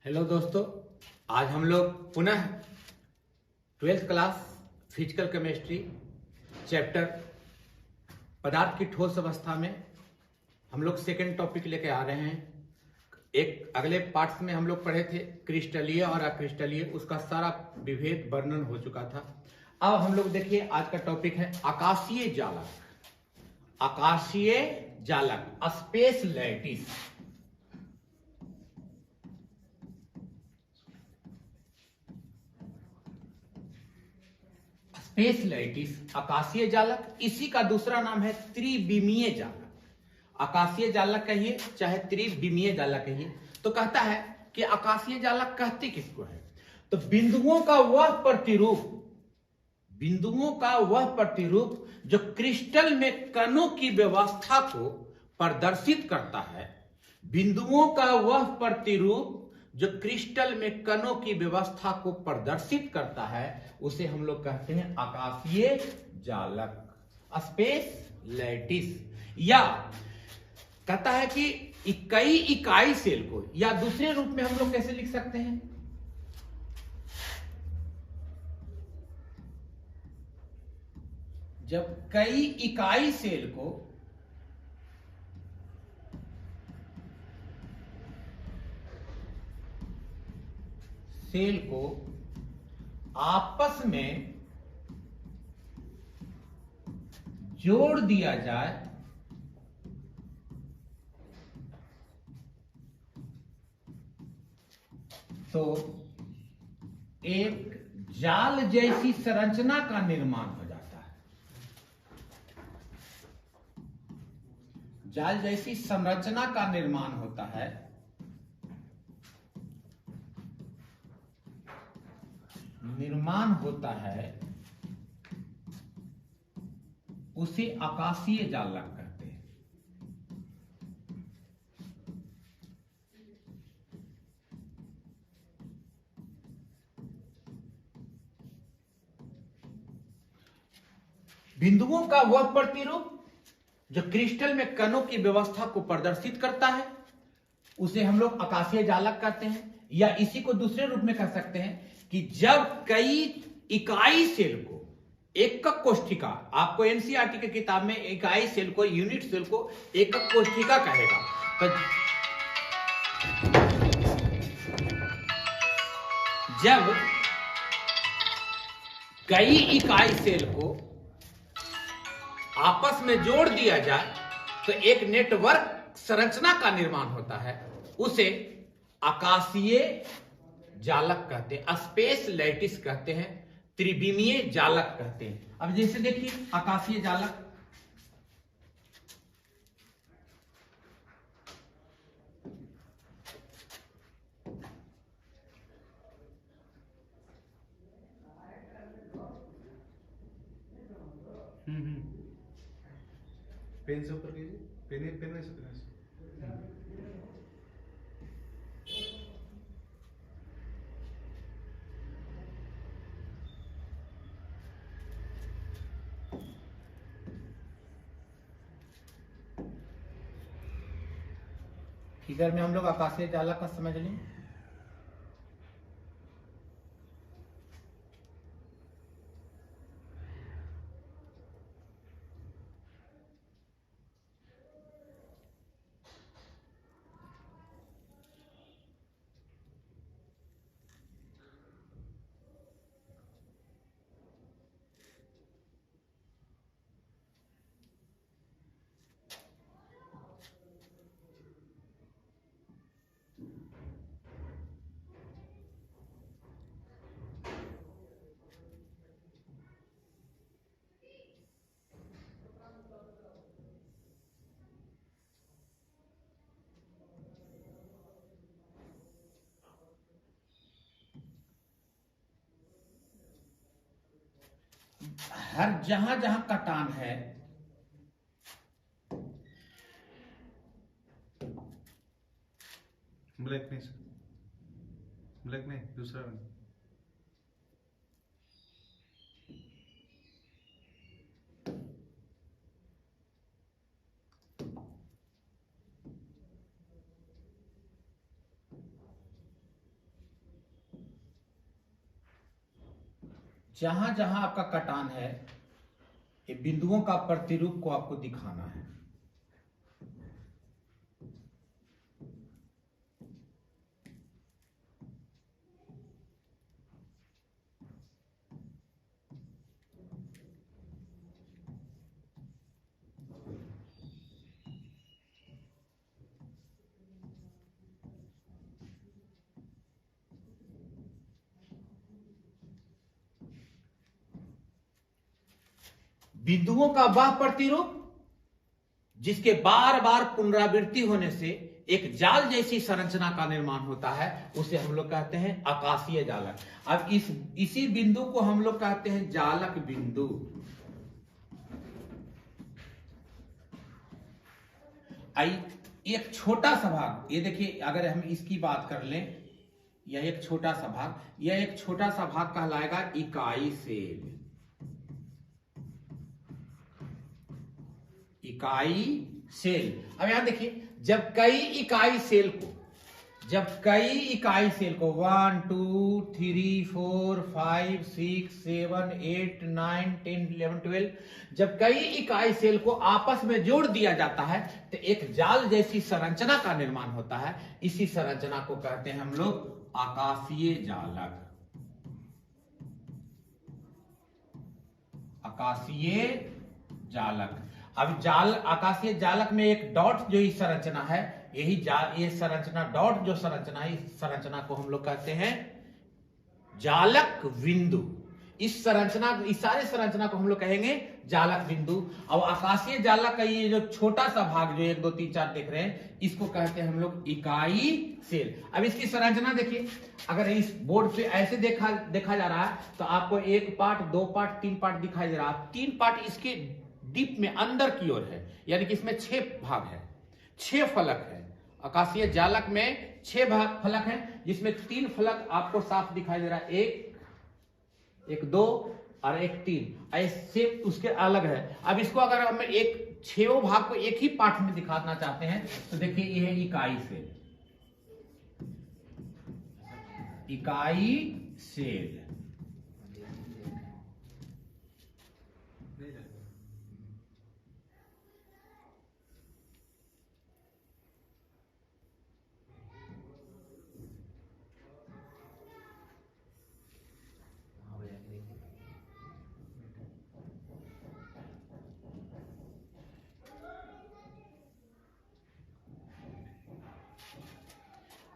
Hello दोस्तों, आज हम लोग पुनः 12th class physical chemistry chapter पदार्थ की ठोस अवस्था में हम लोग सेकेंड टॉपिक लेके आ रहे हैं। एक अगले पार्ट्स में हम लोग पढ़े थे क्रिस्टलीय और अक्रिस्टलीय, उसका सारा विभेद वर्णन हो चुका था। अब हम लोग देखिए आज का टॉपिक है आकाशीय जालक। आकाशीय जालक, स्पेस लैटिस। स्पेस लैटिस आकाशीय जालक, इसी का दूसरा नाम है त्रिविमीय जालक। आकाशीय जालक कहिए चाहे त्रिविमीय जालक कहिए, तो कहता है कि आकाशीय जालक कहते किसको है? तो बिंदुओं का वह प्रतिरूप जो क्रिस्टल में कणों की व्यवस्था को प्रदर्शित करता है। बिंदुओं का वह प्रतिरूप जो क्रिस्टल में कणों की व्यवस्था को प्रदर्शित करता है, उसे हम लोग कहते हैं आकाशीय जालक, स्पेस लैटिस। या कहता है कि कई इकाई सेल को, या दूसरे रूप में हम लोग कैसे लिख सकते हैं? जब कई इकाई सेल को आपस में जोड़ दिया जाए तो एक जाल जैसी संरचना का निर्माण हो जाता है। जाल जैसी संरचना का निर्माण होता है। उसे आकाशीय जालक कहते हैं। बिंदुओं का वह प्रतिरूप जो क्रिस्टल में कणों की व्यवस्था को प्रदर्शित करता है, उसे हम लोग आकाशीय जालक कहते हैं। या इसी को दूसरे रूप में कह सकते हैं कि जब कई इकाई सेल को, एकक कोष्ठिका, आपको एनसीईआरटी की किताब में इकाई सेल को, यूनिट सेल को एकक कोष्ठिका कहेगा। तो जब कई इकाई सेल को आपस में जोड़ दिया जाए तो एक नेटवर्क संरचना का निर्माण होता है, उसे आकाशीय जालक कहते हैं, स्पेस लैटिस कहते हैं, त्रिविमीय जालक कहते हैं। अब जैसे देखिए आकाशीय जालक, पेन से ऊपर कीजिए, पेन में से फिगर में हम लोग आकाशीय जालक का समझ लें। हर जहां जहां कटान है, ब्लैक नहीं, दूसरा रंग। जहां जहां आपका कटान है, ये बिंदुओं का प्रतिरूप को आपको दिखाना है। बिंदुओं का वह प्रतिरूप जिसके बार बार पुनरावृत्ति होने से एक जाल जैसी संरचना का निर्माण होता है, उसे हम लोग कहते हैं आकाशीय जालक। अब इसी बिंदु को हम लोग कहते हैं जालक बिंदु। एक छोटा सा भाग, ये देखिए, अगर हम इसकी बात कर लें, यह एक छोटा सा भाग, यह एक छोटा सा भाग कहलाएगा इकाई सेल। इकाई सेल। अब यहां देखिए, जब कई इकाई सेल को 1 2 3 4 5 6 7 8 9 10 11 12 जब कई इकाई सेल को आपस में जोड़ दिया जाता है तो एक जाल जैसी संरचना का निर्माण होता है। इसी संरचना को कहते हैं हम लोग आकाशीय जालक। आकाशीय जालक। अब आकाशीय जालक में एक डॉट जो इस संरचना है, ये संरचना, डॉट जो संरचना है, इस संरचना को हम लोग कहते हैं जालक बिंदु। इस सारे संरचना को हम लोग कहेंगे जालक बिंदु। अब आकाशीय जालक का ये जो छोटा सा भाग जो 1 2 3 4 देख रहे हैं, इसको कहते हैं हम लोग इकाई सेल। अब इसकी संरचना देखिए, अगर इस बोर्ड पे ऐसे देखा जा रहा है तो आपको 1 पार्ट 2 पार्ट 3 पार्ट दिखाई दे रहा है। 3 पार्ट इसके डीप में अंदर की ओर है, यानी कि इसमें 6 भाग है, 6 फलक है। आकाशीय जालक में 6 भाग फलक हैं, जिसमें 3 फलक आपको साफ दिखाई दे रहा है, एक 2 और एक 3, ऐसे उसके अलग है। अब इसको अगर हम 6 भाग को एक ही पार्ट में दिखाना चाहते हैं तो देखिए, ये है इकाई सेल। इकाई सेल।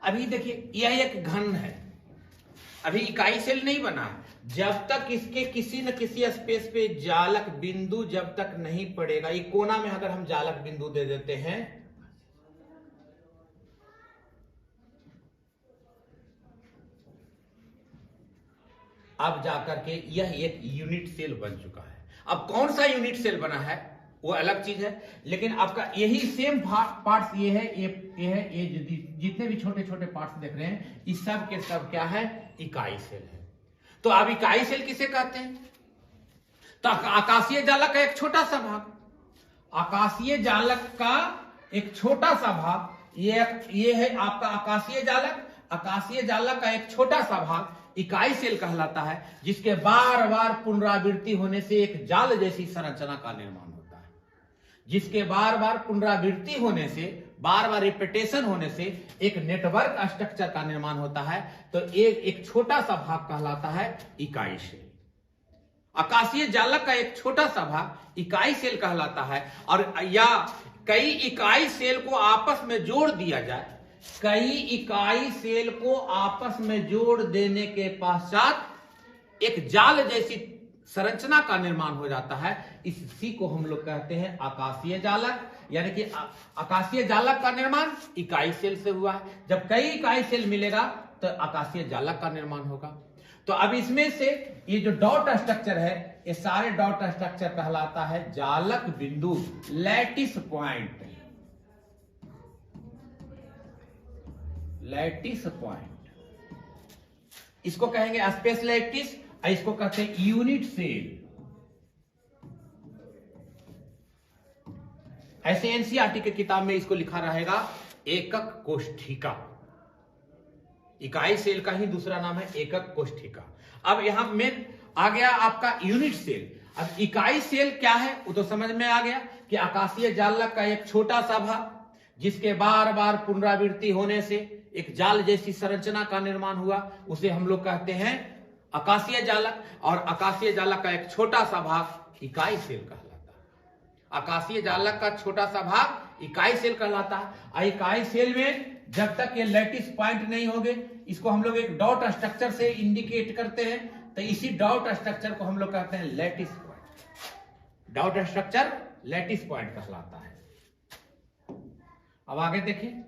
अभी देखिए, यह एक घन है, अभी इकाई सेल नहीं बना है। जब तक इसके किसी न किसी स्पेस पे जालक बिंदु जब तक नहीं पड़ेगा, ये कोना में अगर हम जालक बिंदु दे देते हैं, अब जाकर के यह एक यूनिट सेल बन चुका है। अब कौन सा यूनिट सेल बना है वो अलग चीज है, लेकिन आपका यही सेम पार्ट्स ये है, ये जितने भी छोटे छोटे पार्ट्स देख रहे हैं, इस सब के सब क्या है, इकाई सेल है। तो अब इकाई सेल किसे कहते हैं? तो आकाशीय जालक का एक छोटा सा भाग, आकाशीय जालक का एक छोटा सा भाग, ये है आपका आकाशीय जालक। आकाशीय जालक का एक छोटा सा भाग इकाई सेल कहलाता है, जिसके बार बार पुनरावृत्ति होने से एक जाल जैसी संरचना का निर्माण होता है। जिसके बार बार पुनरावृत्ति होने से, बार बार रिपीटेशन होने से एक नेटवर्क स्ट्रक्चर का निर्माण होता है। तो एक छोटा सा भाग कहलाता है इकाई सेल। आकाशीय जालक का एक छोटा सा भाग इकाई सेल कहलाता है। और या कई इकाई सेल को आपस में जोड़ दिया जाए, कई इकाई सेल को आपस में जोड़ देने के पश्चात एक जाल जैसी संरचना का निर्माण हो जाता है। इसी को हम लोग कहते हैं आकाशीय जालक। यानी कि आकाशीय जालक का निर्माण इकाई सेल से हुआ है। जब कई इकाई सेल मिलेगा तो आकाशीय जालक का निर्माण होगा। तो अब इसमें से ये जो डॉट स्ट्रक्चर है, ये सारे डॉट स्ट्रक्चर कहलाता है जालक बिंदु, लैटिस पॉइंट। लैटिस पॉइंट, इसको कहेंगे स्पेस लैटिस, इसको कहते हैं यूनिट सेल। ऐसे एनसीईआरटी की किताब में इसको लिखा रहेगा एकक कोष्ठिका। इकाई सेल का ही दूसरा नाम है एकक कोष्ठिका। अब यहां मेन आ गया आपका यूनिट सेल। अब इकाई सेल क्या है वो तो समझ में आ गया कि आकाशीय जालक का एक छोटा सा भाग जिसके बार बार पुनरावृत्ति होने से एक जाल जैसी संरचना का निर्माण हुआ, उसे हम लोग कहते हैं आकाशीय जालक। और आकाशीय जालक का एक छोटा सा भाग इकाई सेल कहलाता है। आकाशीय जालक का छोटा सा भाग इकाई सेल कहलाता है। और इकाई सेल में जब तक ये लैटिस पॉइंट नहीं होंगे, इसको हम लोग एक डॉट स्ट्रक्चर से इंडिकेट करते हैं, तो इसी डॉट स्ट्रक्चर को हम लोग कहते हैं lattice point. Dot structure lattice point कहलाता है। अब आगे देखिए,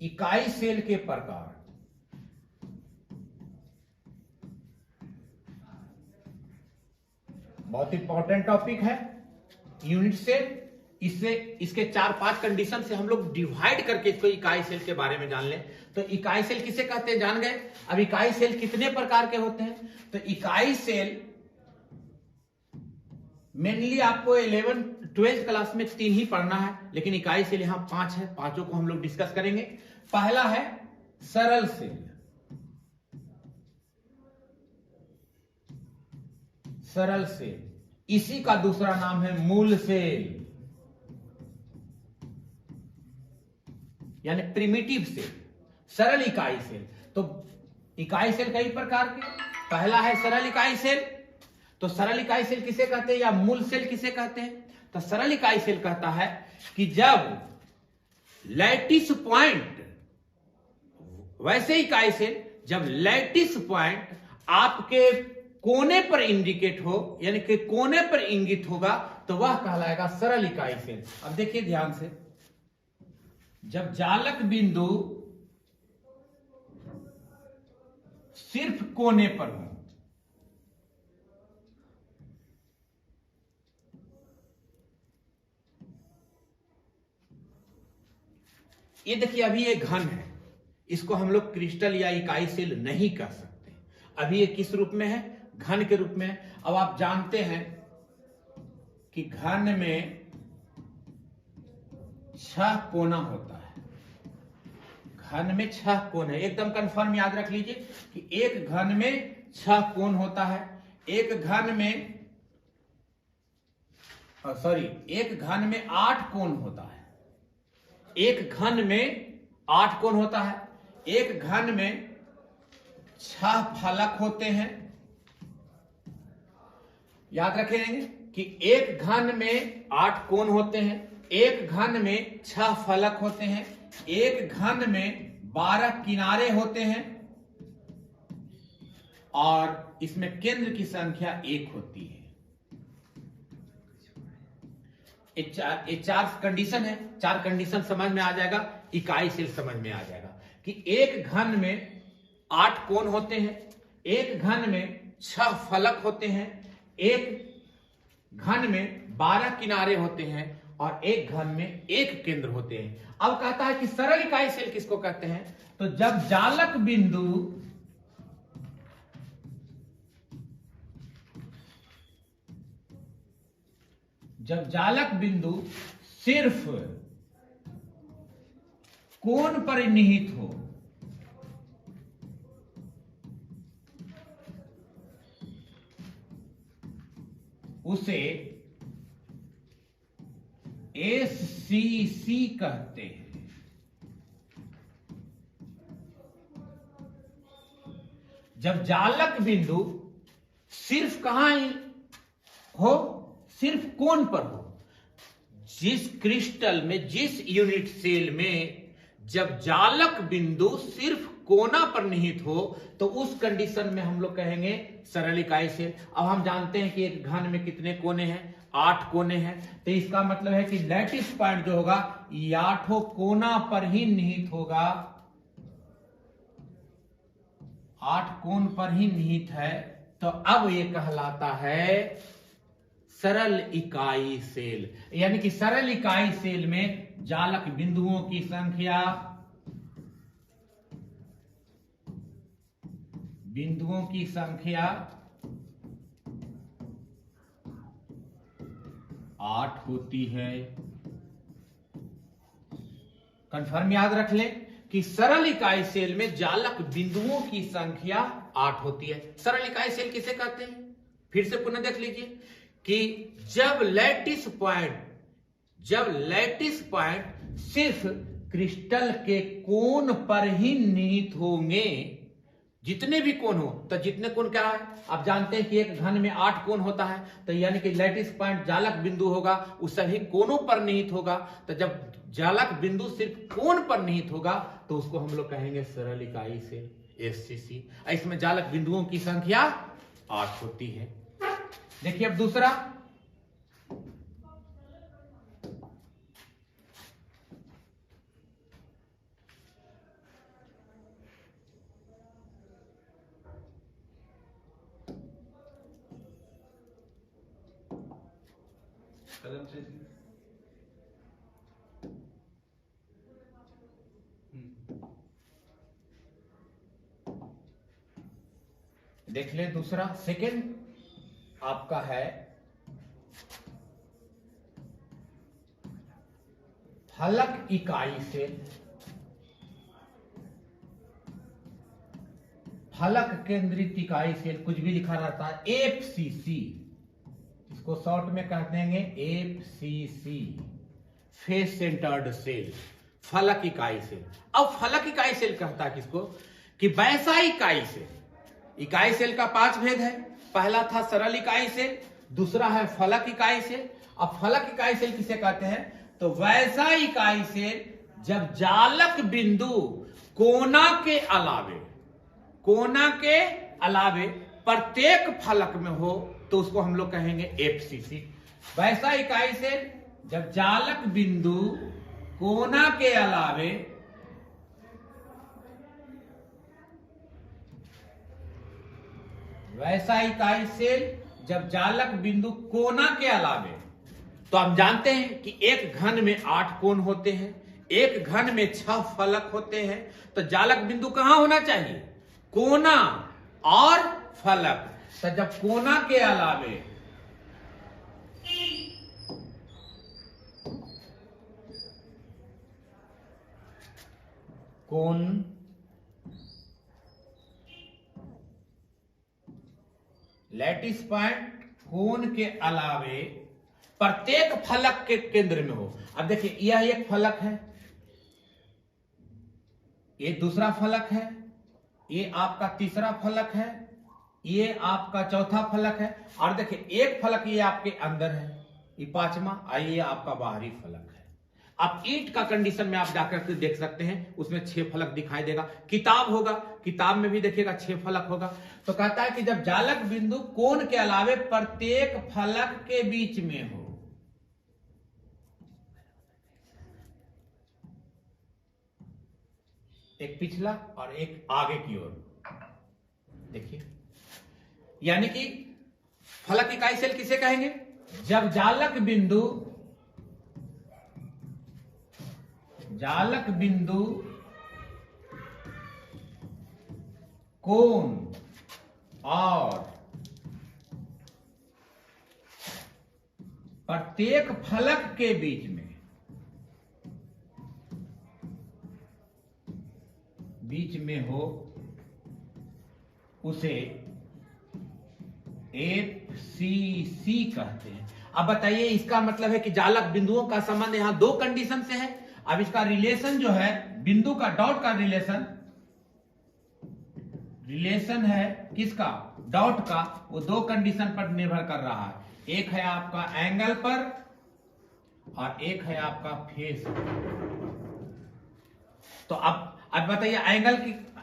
इकाई सेल के प्रकार। बहुत इंपॉर्टेंट टॉपिक है यूनिट सेल। इससे इसके 4-5 कंडीशन से हम लोग डिवाइड करके इसको इकाई सेल के बारे में जान लें। तो इकाई सेल किसे कहते हैं जान गए। अब इकाई सेल कितने प्रकार के होते हैं, तो इकाई सेल मेनली आपको 11-12 क्लास में 3 ही पढ़ना है, लेकिन इकाई सेल यहां 5 है। पांचों को हम लोग डिस्कस करेंगे। पहला है सरल सेल। सरल सेल, इसी का दूसरा नाम है मूल सेल, यानी प्रिमिटिव सेल, सरल इकाई सेल। तो इकाई सेल कई प्रकार के। पहला है सरल इकाई सेल। तो सरल इकाई सेल किसे कहते हैं या मूल सेल किसे कहते हैं, तो सरल इकाई सेल कहता है कि जब लैटिस पॉइंट, वैसे इकाई सेल जब लैटिस पॉइंट आपके कोने पर इंडिकेट हो, यानी कि कोने पर इंगित होगा, तो वह कहलाएगा सरल इकाई सेल। अब देखिए ध्यान से, जब जालक बिंदु सिर्फ कोने पर हो, ये देखिए अभी ये घन है, इसको हम लोग क्रिस्टल या इकाई सेल नहीं कह सकते। अभी ये किस रूप में है, घन के रूप में है। अब आप जानते हैं कि घन में 6 कोना होता है। घन में 6 कोण है, एकदम कंफर्म याद रख लीजिए कि एक घन में 6 कोण होता है। एक घन में एक घन में 8 कोण होता है। एक घन में 8 कोण होता है। एक घन में 6 फलक होते हैं। याद रखेंगे कि एक घन में 8 कोण होते हैं, एक घन में 6 फलक होते हैं, एक घन में 12 किनारे होते हैं, और इसमें केंद्र की संख्या 1 होती है। ये 4 कंडीशन है। 4 कंडीशन समझ में आ जाएगा, इकाई सेल समझ में आ जाएगा कि एक घन में 8 कोण होते हैं, एक घन में 6 फलक होते हैं, एक घन में 12 किनारे होते हैं, और एक घन में 1 केंद्र होते हैं। अब कहता है कि सरल इकाई सेल किसको कहते हैं, तो जब जालक बिंदु सिर्फ कोण पर निहित हो, उसे SCC कहते हैं। जब जालक बिंदु सिर्फ कहां हो, सिर्फ कोण पर हो, जिस क्रिस्टल में, जिस यूनिट सेल में जब जालक बिंदु सिर्फ कोना पर निहित हो, तो उस कंडीशन में हम लोग कहेंगे सरल इकाई सेल। अब हम जानते हैं कि एक घन में कितने कोने हैं, 8 कोने हैं। तो इसका मतलब है कि लैटिस पॉइंट जो होगा ये 8 कोना पर ही निहित होगा, 8 कोण पर ही निहित है। तो अब ये कहलाता है सरल इकाई सेल। यानी कि सरल इकाई सेल में जालक बिंदुओं की संख्या, 8 होती है। कंफर्म याद रख लें कि सरल इकाई सेल में जालक बिंदुओं की संख्या 8 होती है। सरल इकाई सेल किसे कहते हैं? फिर से पुनः देख लीजिए कि जब लैटिस पॉइंट सिर्फ क्रिस्टल के कोण पर ही निहित होंगे, जितने भी कोण हो, तो जितने कोण क्या है आप जानते हैं कि एक घन में 8 कोण होता है, तो यानी कि लैटिस पॉइंट जालक बिंदु होगा उस सभी कोणों पर निहित होगा। तो जब जालक बिंदु सिर्फ कोण पर निहित होगा तो उसको हम लोग कहेंगे सरल इकाई सेल, एससीसी। इसमें जालक बिंदुओं की संख्या 8 होती है। देखिए अब दूसरा, कलम से देख ले दूसरा, सेकंड आपका है फलक इकाई सेल, फलक केंद्रित इकाई सेल, कुछ भी लिखा रहता है, एफसीसी, इसको शॉर्ट में कहते हैं एफसीसी, फेस सेंटर्ड सेल, फलक इकाई सेल। अब फलक इकाई सेल कहता है किसको? कि वैसा इकाई सेल। इकाई सेल का 5 भेद है। पहला था सरल इकाई सेल, दूसरा है फलक इकाई सेल। अब फलक इकाई सेल किसे कहते हैं? तो वैसा इकाई सेल जब जालक बिंदु कोना के अलावे प्रत्येक फलक में हो तो उसको हम लोग कहेंगे एफसीसी। वैसा इकाई सेल जब जालक बिंदु कोना के अलावे वैसा इकाई सेल जब जालक बिंदु कोना के अलावे, तो हम जानते हैं कि एक घन में 8 कोण होते हैं, एक घन में 6 फलक होते हैं, तो जालक बिंदु कहां होना चाहिए? कोना और फलक। तो जब कोना के अलावे कोण लैटिस पॉइंट कोण के अलावे प्रत्येक फलक के केंद्र में हो। अब देखिए यह एक फलक है, ये दूसरा फलक है, ये आपका तीसरा फलक है, ये आपका चौथा फलक है, और देखिए एक फलक ये आपके अंदर है, ये 5वां, ये आपका बाहरी फलक है। अब ईंट का कंडीशन में आप जाकर के देख सकते हैं, उसमें 6 फलक दिखाई देगा। किताब होगा, किताब में भी देखिएगा 6 फलक होगा। तो कहता है कि जब जालक बिंदु कोण के अलावे प्रत्येक फलक के बीच में हो, एक पिछला और एक आगे की ओर, देखिए यानी कि फलक इकाई सेल किसे कहेंगे? जब जालक बिंदु कोण और प्रत्येक फलक के बीच में हो उसे एफसीसी कहते हैं। अब बताइए इसका मतलब है कि जालक बिंदुओं का संबंध यहां 2 कंडीशन से है। अब इसका रिलेशन जो है, बिंदु का डॉट का रिलेशन है किसका? डॉट का। वो 2 कंडीशन पर निर्भर कर रहा है, एक है आपका एंगल पर और एक है आपका फेस पर। तो अब बताइए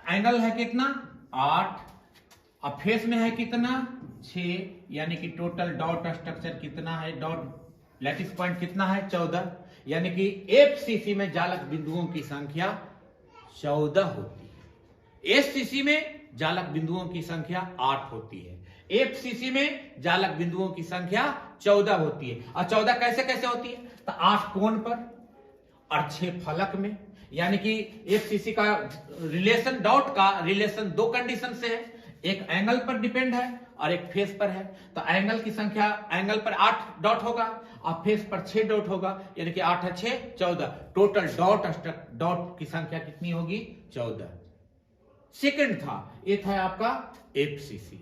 एंगल है कितना? 8, अब फेस में है कितना? 6, यानी कि टोटल डॉट स्ट्रक्चर कितना है? डॉट लैटिस पॉइंट कितना है? 14, यानी कि एफसीसी में जालक बिंदुओं की संख्या 14 होती है। एससीसी में जालक बिंदुओं की संख्या 8 होती है, एफसीसी में जालक बिंदुओं की संख्या 14 होती है। और 14 कैसे होती है? तो 8 कोण पर और 6 फलक में, यानी कि एफसीसी का रिलेशन, डॉट का रिलेशन 2 कंडीशन से है, एक एंगल पर डिपेंड है और एक फेस पर है। तो एंगल की संख्या, एंगल पर 8 डॉट होगा और फेस पर 6 डॉट होगा, यानी कि 8 है 6 14। टोटल डॉट की संख्या कितनी होगी? 14। सेकंड था, ये था आपका एफसीसी।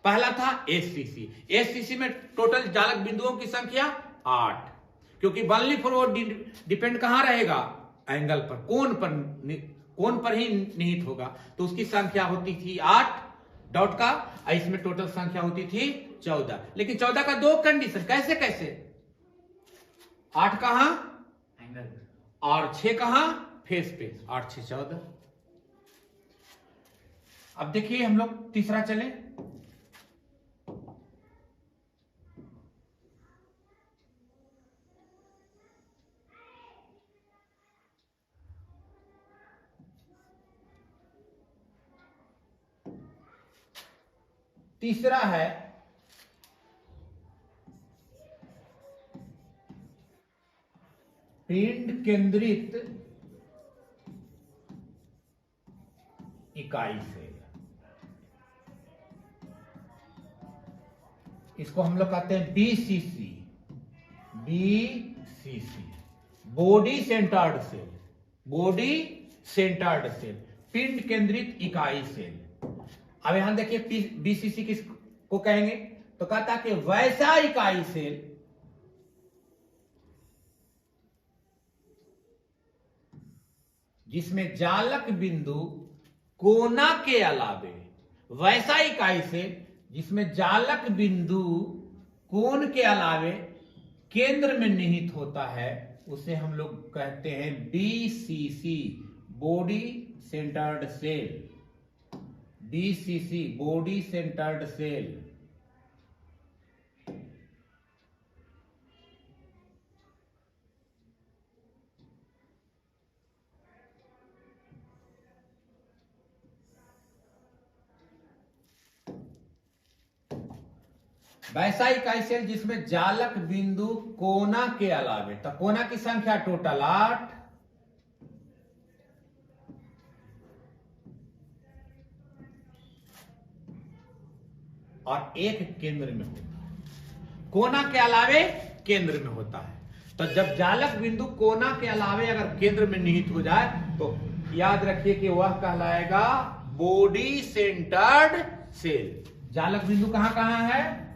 पहला था एससीसी। एससीसी में टोटल जालक बिंदुओं की संख्या 8, क्योंकि ओनली फॉर वो डिपेंड कहां रहेगा? एंगल पर, कोण पर ही निहित होगा। तो उसकी संख्या होती थी 8 डॉट का, और इसमें टोटल संख्या होती थी 14। लेकिन 14 का दो कंडीशन, कैसे कैसे? 8 कहां? एंगल, और 6 कहां? फेस पे। 8 6 14। अब देखिए हम लोग तीसरा चले। तीसरा है पिंड केंद्रित इकाई सेल। इसको हम लोग कहते हैं BCC. BCC, body centred cell. Body centred cell, पिंड केंद्रित इकाई सेल। अब यहां देखिए बीसीसी किसको कहेंगे? तो कहता कि वैसा इकाई सेल जिसमें जालक बिंदु कोना के अलावे, वैसा इकाई सेल जिसमें जालक बिंदु कोण के अलावे केंद्र में निहित होता है, उसे हम लोग कहते हैं BCC, body centred cell. BCC, body centred cell. वैसा इकाई सेल जिसमें जालक बिंदु कोना के अलावे, तो कोना की संख्या टोटल 8, और एक केंद्र में होता है। कोना के अलावे केंद्र में होता है। तो जब जालक बिंदु कोना के अलावे अगर केंद्र में निहित हो जाए तो याद रखिए कि वह कहलाएगा बॉडी सेंटर्ड सेल। जालक बिंदु कहां कहां है?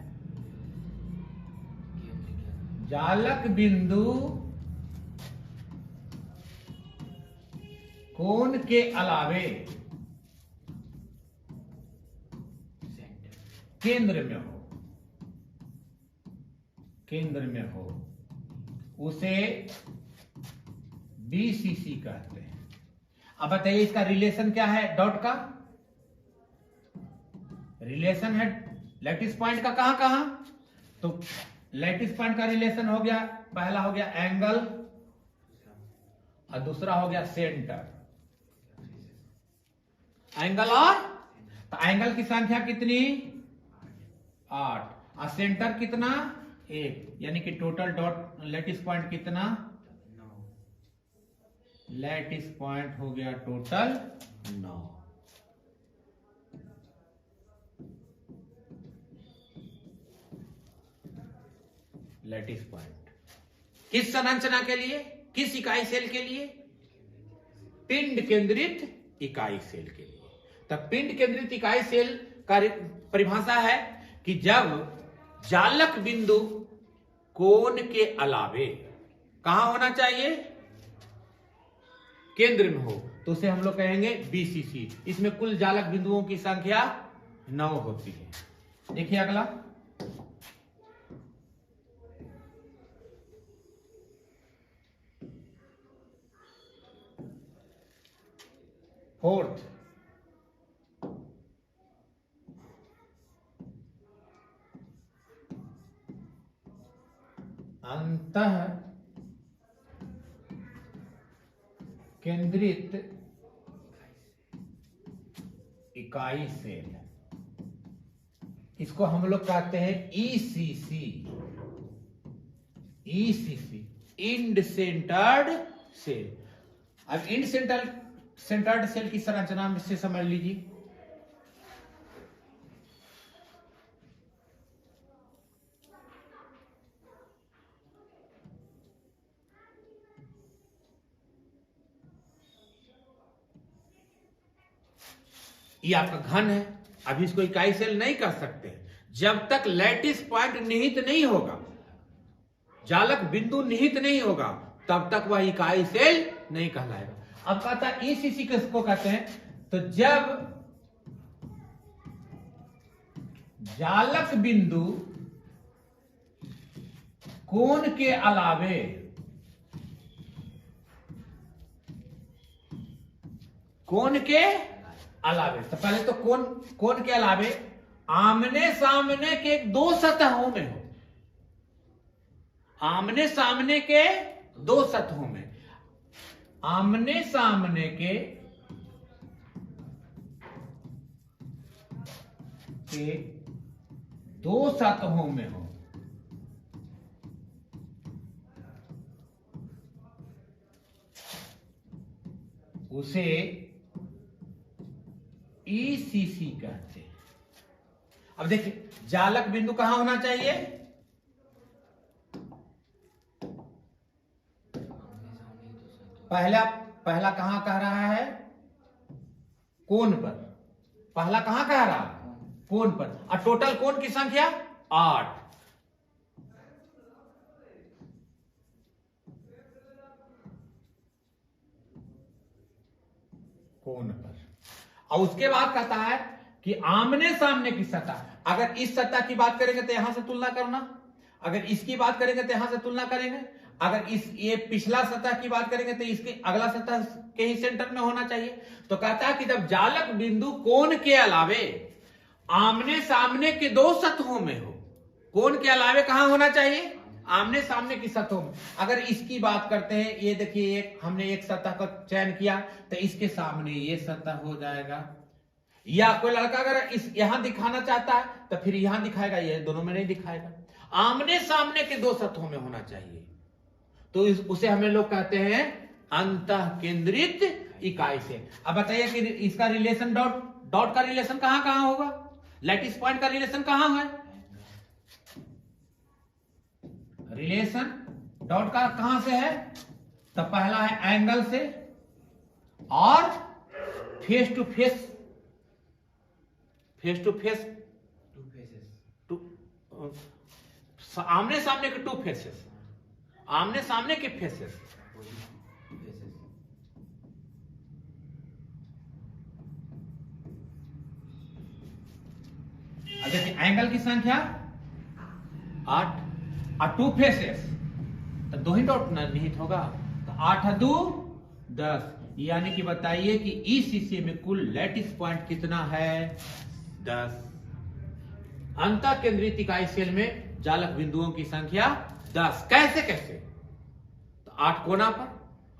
जालक बिंदु कोण के अलावे केंद्र में हो, केंद्र में हो, उसे बीसीसी कहते हैं। अब बताइए इसका रिलेशन क्या है? डॉट का रिलेशन है लैटिस पॉइंट का कहां कहां? तो लैटिस पॉइंट का रिलेशन हो गया, पहला हो गया एंगल और दूसरा हो गया सेंटर। एंगल और, तो एंगल की संख्या कितनी? 8, और सेंटर कितना? 1, यानी कि टोटल डॉट लैटिस पॉइंट कितना? 9। लैटिस पॉइंट हो गया टोटल 9। लैटिस पॉइंट किस संरचना के लिए? किस इकाई सेल के लिए? पिंड केंद्रित इकाई सेल के लिए। तब पिंड केंद्रित इकाई सेल का परिभाषा है कि जब जालक बिंदु कोण के अलावे कहां होना चाहिए? केंद्र में हो, तो उसे हम लोग कहेंगे बीसीसी। इसमें कुल जालक बिंदुओं की संख्या 9 होती है। देखिए अगला, फोर्थ, अंतः केंद्रित इकाई सेल। इसको हम लोग कहते हैं ECC. ECC, end centred cell. अब इंड सेंटर्ड सेल की संरचना से समझ लीजिए। ये आपका घन है, अभी इसको इकाई सेल नहीं कर सकते जब तक लैटिस पॉइंट निहित नहीं होगा, जालक बिंदु निहित नहीं होगा, तब तक वह इकाई सेल नहीं कहलाएगा। अब कहता है ईसीसी किसको कहते हैं, तो जब जालक बिंदु कोण के अलावे तो पहले तो कोण के अलावे आमने सामने के दो सतहों में हो, आमने सामने के दो सतहों में, आमने सामने के दो सतहों में हो, उसे ईसीसी कहते हैं। अब देखिए जालक बिंदु कहां होना चाहिए, पहला कहां कह रहा है, कोण पर, पहला कहां कह रहा है, कोण पर, और टोटल कोण की संख्या 8। कोण पर, और उसके बाद कहता है कि आमने सामने की सतह, अगर इस सतह की बात करेंगे तो यहां से तुलना करना, अगर इसकी बात करेंगे तो यहां से तुलना करेंगे, अगर ये पिछला सतह की बात करेंगे तो इसके अगला सतह के ही सेंटर में होना चाहिए। तो कहता है कि जब जालक बिंदु कोण के अलावे आमने सामने के दो सतहों में हो, कोण के अलावे कहां होना चाहिए, आमने सामने की सतहों में। अगर इसकी बात करते हैं, ये देखिए हमने एक सतह का चयन किया तो इसके सामने ये सतह हो जाएगा, या कोई लड़का अगर यहां दिखाना चाहता है तो फिर यहां दिखाएगा, ये दोनों में नहीं दिखाएगा, आमने सामने के दो सतहों में होना चाहिए। तो उसे हमें लोग कहते हैं अंतः केंद्रित इकाई से। अब बताइए कि इसका रिलेशन डॉट का रिलेशन कहां कहां होगा, लैटिस पॉइंट का रिलेशन कहां है, रिलेशन डॉट का कहां से है, तो पहला है एंगल से और फेस टू फेस, आमने सामने के टू फेसेस, आमने सामने के फेसेस, देखिए एंगल की संख्या 8 और टू फेसेस तो दो ही डॉट निहित होगा, तो 8 2 10, यानी कि बताइए कि ईसीसी में कुल लैटिस पॉइंट कितना है, 10। अंतः केंद्रित इकाई सेल में जालक बिंदुओं की संख्या 10। कैसे, तो 8 कोना पर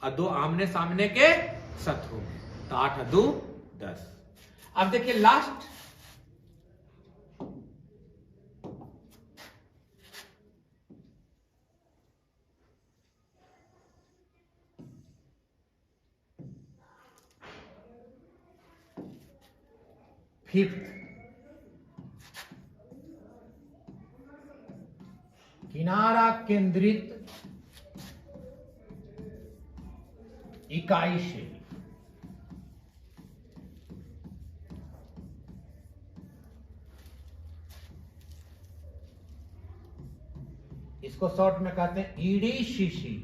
और 2 आमने सामने के सतहों में, तो 8 2 10। अब देखिए लास्ट, फिफ्थ, किनारा केंद्रित इकाई से इसको शॉर्ट में कहते हैं ईडीसीसी,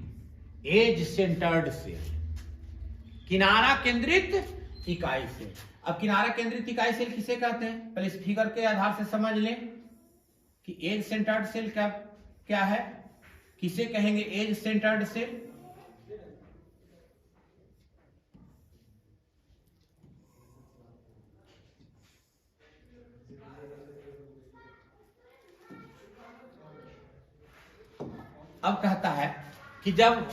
एज सेंटर्ड सेल, किनारा केंद्रित इकाई सेल। अब किनारा केंद्रित इकाई सेल किसे कहते हैं, पहले इस फिगर के आधार से समझ लें कि एज सेंटर्ड सेल क्या है, किसे कहेंगे एज सेंटर्ड सेल। अब कहता है कि जब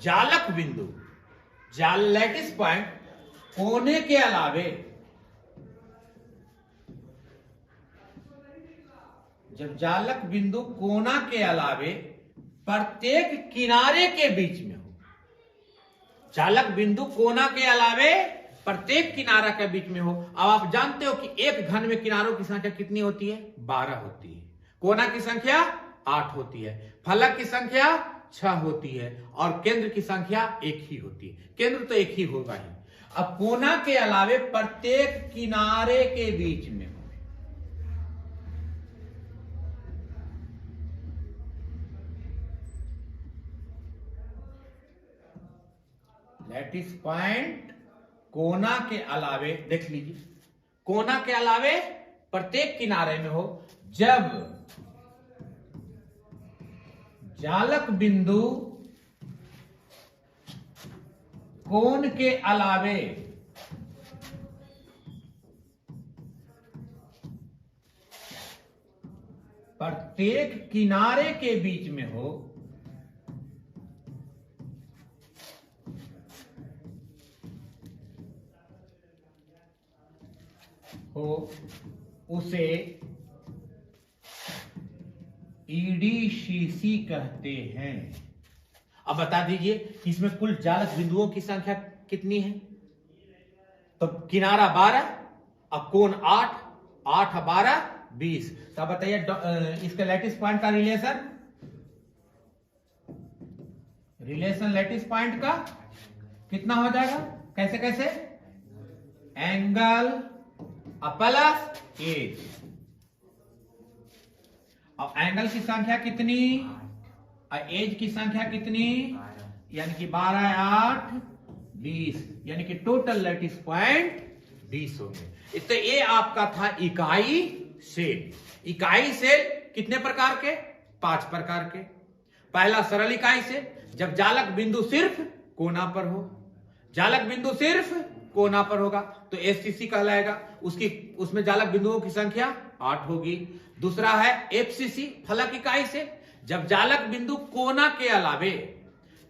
जालक बिंदु लैटिस पॉइंट कोने के अलावे, जब जालक बिंदु कोना के अलावे प्रत्येक किनारे के बीच में हो, जालक बिंदु कोना के अलावे प्रत्येक किनारा के बीच में हो। अब आप जानते हो कि एक घन में किनारों की संख्या कितनी होती है, 12 होती है, कोना की संख्या 8 होती है, फलक की संख्या 6 होती है और केंद्र की संख्या 1 ही होती है। केंद्र तो एक ही होगा ही। अब कोना के अलावे प्रत्येक किनारे के बीच में हो। लैटिस पॉइंट कोना के अलावे, देख लीजिए, कोना के अलावे प्रत्येक किनारे में हो जब जालक बिंदु कोण के अलावे प्रत्येक किनारे के बीच में हो, उसे ईडीसीसी कहते हैं। अब बता दीजिए इसमें कुल जालक बिंदुओं की संख्या कितनी है? तो किनारा 12 और कोण 8, 8 12 20। तो अब बताइए इसके लैटिस पॉइंट का रिलेशन लैटिस पॉइंट का कितना हो जाएगा? कैसे कैसे? Angle plus edge. और एंगल की संख्या कितनी और एज की संख्या कितनी? यानी कि 12 8 20, यानी कि टोटल लैटिस पॉइंट 20 हो गए। तो ये आपका था इकाई सेल। इकाई सेल कितने प्रकार के? 5 प्रकार के। पहला सरल इकाई सेल, जब जालक बिंदु सिर्फ कोना पर हो। जालक बिंदु सिर्फ कोना पर होगा तो एससीसी कहलाएगा। उसमें जालक बिंदुओं की संख्या 8 होगी। दूसरा है एफसीसी, फलक इकाई से, जब जालक बिंदु कोना के अलावे,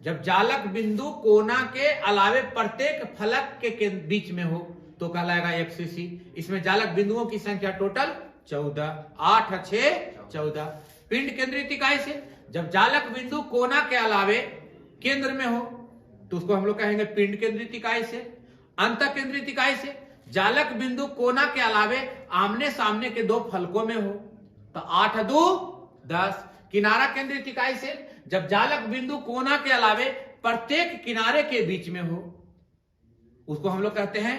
जब जालक बिंदु कोना के अलावे प्रत्येक फलक के बीच में हो तो कहलाएगा एफसीसी। इसमें जालक बिंदुओं की संख्या टोटल 14, 8 6 14। पिंड केंद्रित इकाई से, जब जालक बिंदु कोना के अलावे केंद्र में हो तो उसको हम लोग कहेंगे पिंड केंद्रित इकाई से। अंत केंद्रित इकाई से, जालक बिंदु कोना के अलावे आमने सामने के 2 फलकों में हो तो 8 2 10। किनारा केंद्रित इकाई से, जब जालक बिंदु कोना के अलावे प्रत्येक किनारे के बीच में हो उसको हम लोग कहते हैं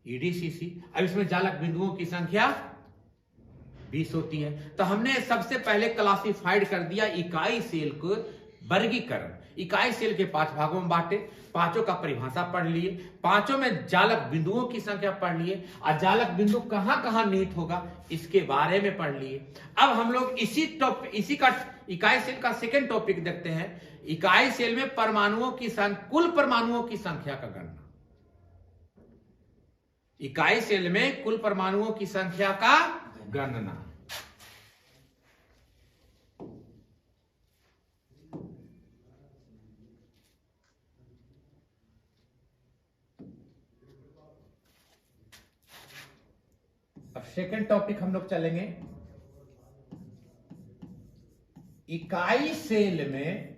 ईडीसीसी। अब इसमें जालक बिंदुओं की संख्या 20 होती है। तो हमने सबसे पहले क्लासिफाइड कर दिया इकाई सेल को, वर्गीकरण। इकाई सेल के 5 भागों में बांटे, पांचों का परिभाषा पढ़ लिए, पांचों में जालक बिंदुओं की संख्या पढ़ लिए और जालक बिंदु कहां कहां निहित होगा इसके बारे में पढ़ लिए। अब हम लोग इसी का इकाई सेल का सेकंड टॉपिक देखते हैं। इकाई सेल में परमाणुओं की कुल परमाणुओं की संख्या का गणना। इकाई सेल में कुल परमाणुओं की संख्या का गणना। अब सेकंड टॉपिक हम लोग चलेंगे। इकाई सेल में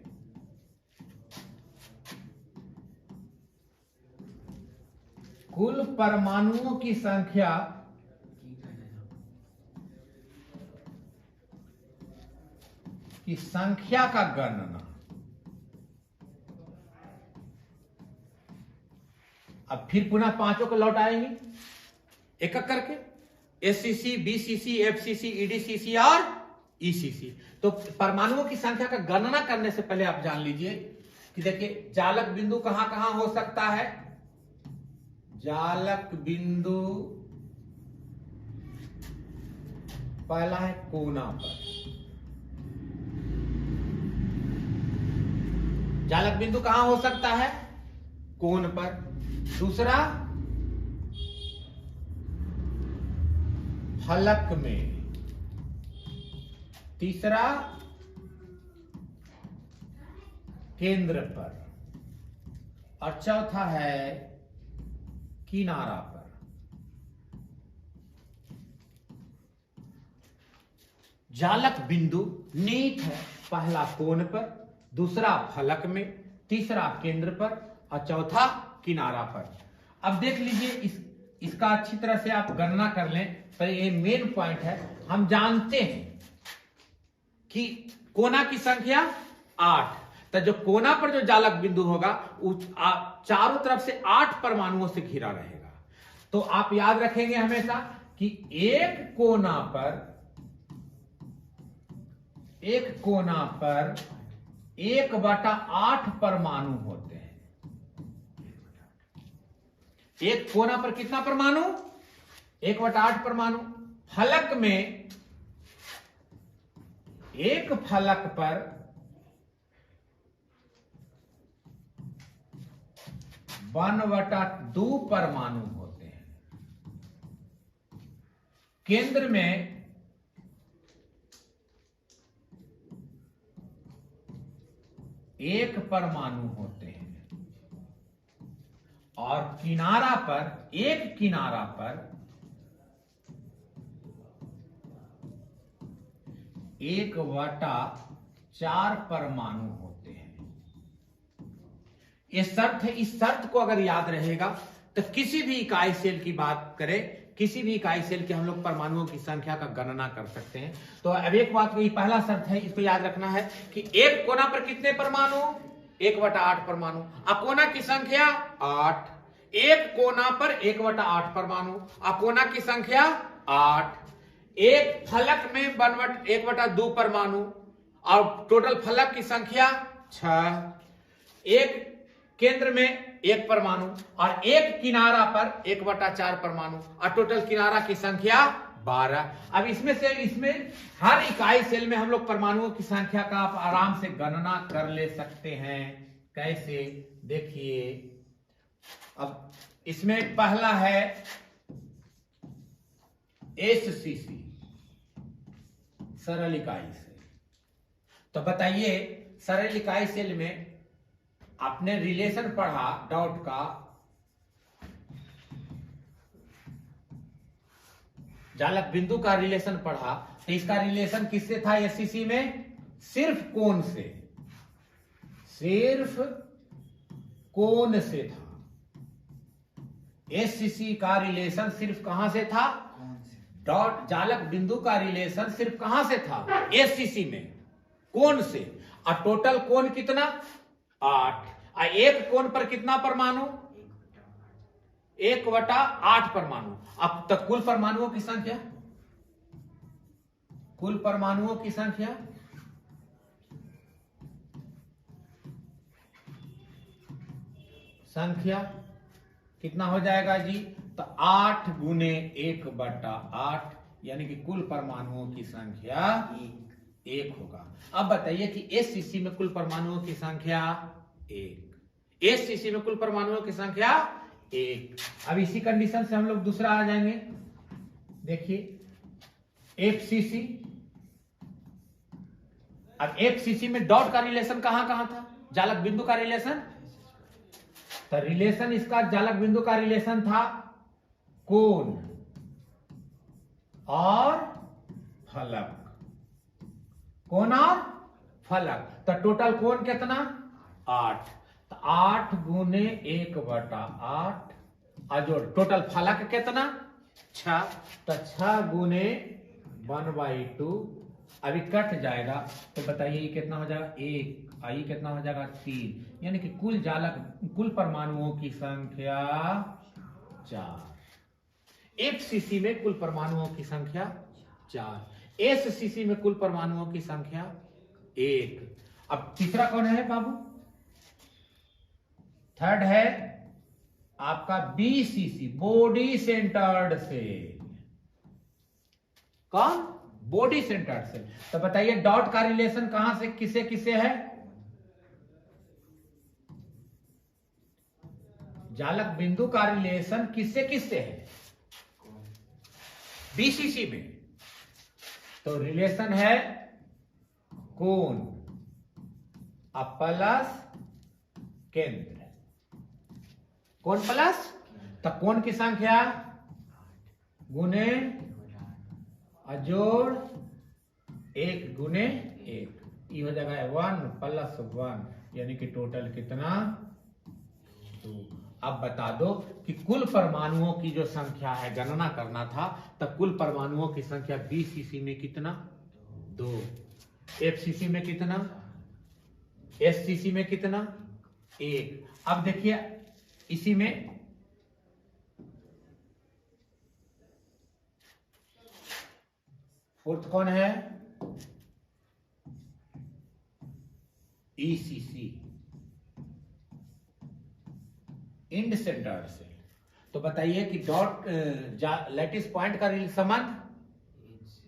कुल परमाणुओं की संख्या का गणना। अब फिर पुनः पांचों को लौट आएंगे एक एक करके, एससीसी, बीसीसी, एफसीसी, ईडीसीसी और ईसीसी। तो परमाणुओं की संख्या का गणना करने से पहले आप जान लीजिए कि देखिए जालक बिंदु कहां कहां हो सकता है। जालक बिंदु पहला है कोना पर। जालक बिंदु कहां हो सकता है? कोण पर। दूसरा फलक में। तीसरा केंद्र पर। और चौथा है किनारा पर। जालक बिंदु निहित है पहला कोण पर, दूसरा फलक में, तीसरा केंद्र पर और चौथा किनारा पर। अब देख लीजिए इसका अच्छी तरह से आप गणना कर लें। पर ये मेन पॉइंट है, हम जानते हैं कि कोना की संख्या 8, तो जो कोना पर जो जालक बिंदु होगा चारों तरफ से 8 परमाणुओं से घिरा रहेगा। तो आप याद रखेंगे हमेशा कि एक कोना पर 1/8 परमाणु होते हैं। एक कोना पर कितना परमाणु? 1/8 परमाणु। फलक में एक फलक पर 1/2 परमाणु होते हैं। केंद्र में एक परमाणु होते हैं और किनारा पर 1/4 परमाणु होते हैं। ये शर्त है। इस शर्त को अगर याद रहेगा तो किसी भी इकाई सेल की बात करें, किसी भी इकाई सेल के हम लोग परमाणुओं की संख्या का गणना कर सकते हैं। तो अब एक बात को, ये पहला शर्त है, इसको याद रखना है कि एक कोना पर कितने परमाणु? 1/8 परमाणु। अकोना की संख्या 8। एक कोना पर 1/8 परमाणु, अकोना की संख्या 8। एक फलक में 1/2 परमाणु और टोटल फलक की संख्या 6। एक केंद्र में 1 परमाणु और एक किनारा पर 1/4 परमाणु और टोटल किनारा की संख्या 12। अब इसमें हर इकाई सेल में हम लोग परमाणुओं की संख्या का आप आराम से गणना कर ले सकते हैं। कैसे? देखिए, अब इसमें पहला है SCC, सरल इकाई सेल। तो बताइए, सरल इकाई सेल में आपने रिलेशन पढ़ा डॉट का, जालक बिंदु का रिलेशन पढ़ा। तो इसका रिलेशन किससे था SCC में? सिर्फ कोण से, सिर्फ कोण से था। SCC का रिलेशन सिर्फ कहां से था? डॉट जालक बिंदु का रिलेशन सिर्फ कहां से था? SCC में, कोण से। और टोटल कोण कितना? 8। एक कोण पर कितना परमाणु? 1/8 परमाणु। अब तक कुल परमाणुओं की संख्या, कुल परमाणुओं की संख्या कितना हो जाएगा जी? तो 8 गुने 1/8, यानी कि कुल परमाणुओं की संख्या 1 होगा। अब बताइए कि SCC में कुल परमाणुओं की संख्या 1। SCC में कुल परमाणुओं की संख्या 1। अब इसी कंडीशन से हम लोग दूसरा आ जाएंगे। देखिए, FCC। अब FCC में डॉट का रिलेशन कहां कहां था? जालक बिंदु का रिलेशन। तो रिलेशन इसका जालक बिंदु का रिलेशन था कोण और फलक, कोण और फलक। तो टोटल कोण कितना? 8। तो 8 गुने 1/8 और जो टोटल फलक कितना? 6। तो 6 गुने 1/2। अभी कट जाएगा तो बताइए ये कितना हो जाएगा? 1। आई कितना हो जाएगा? 3। यानी कि कुल परमाणुओं की संख्या 4। FCC में कुल परमाणुओं की संख्या 4। SCC में कुल परमाणुओं की संख्या 1। अब तीसरा कौन है बाबू? थर्ड है आपका BCC, बॉडी सेंटर्ड सेल। कौन? Body centred cell. तो बताइए डॉट का रिलेशन कहां से किसे किसे है? जालक बिंदु का रिलेशन किससे किससे है? BCC में। तो रिलेशन है कोण प्लस केंद्र। कोण प्लस, तो कोण की संख्या गुने अजोड़ 1 गुने 1, ये हो जाएगा 1 + 1, यानी कि टोटल कितना? 2। अब बता दो कि कुल परमाणुओं की जो संख्या है, गणना करना था, तो कुल परमाणुओं की संख्या BCC में कितना? 2। FCC में कितना? SCC में कितना? 1। अब देखिए इसी में फोर्थ कौन है? ECC, end centred cell. तो बताइए कि डॉट लैटिस पॉइंट का संबंध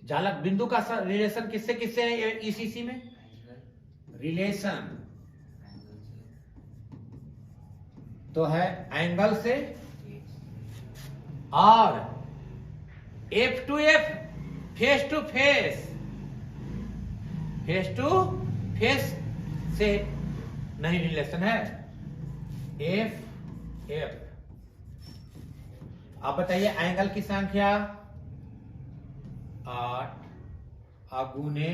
जालक बिंदु का रिलेशन किससे किससे है ECC में? रिलेशन तो है एंगल से, और F to F, face to face, face to face से नहीं रिलेशन है, F। आप बताइए एंगल की संख्या 8 अगुने